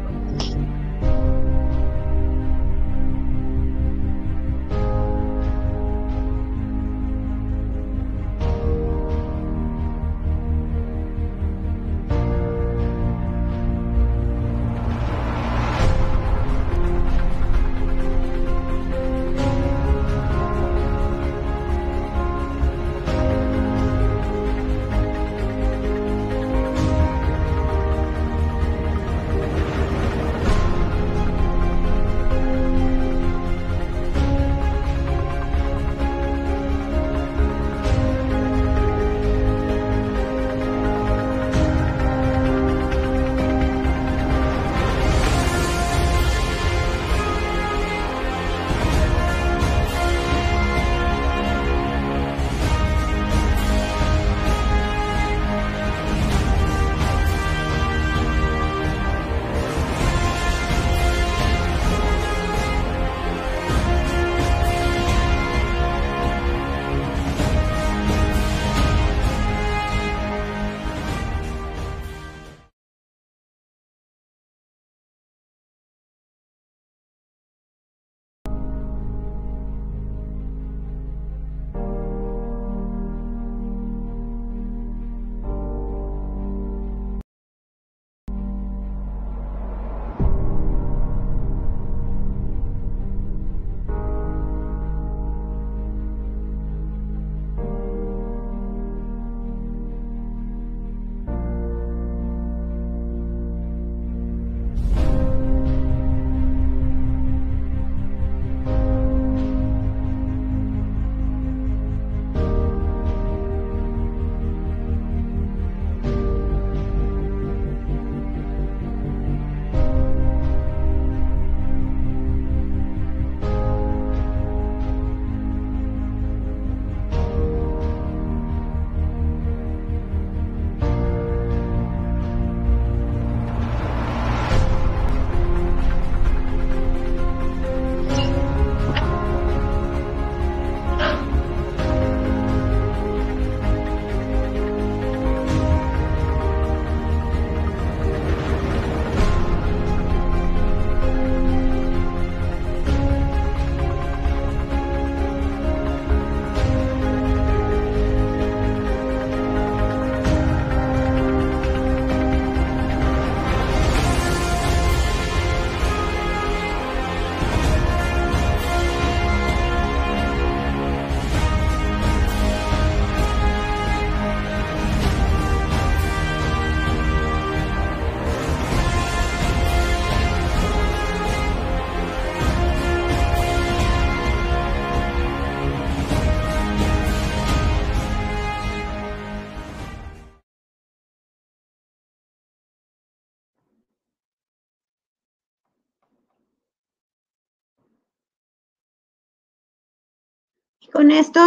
Con esto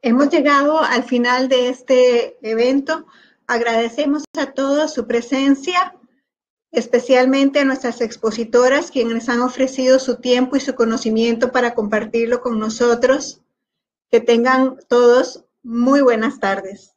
hemos llegado al final de este evento. Agradecemos a todos su presencia, especialmente a nuestras expositoras, quienes han ofrecido su tiempo y su conocimiento para compartirlo con nosotros. Que tengan todos muy buenas tardes.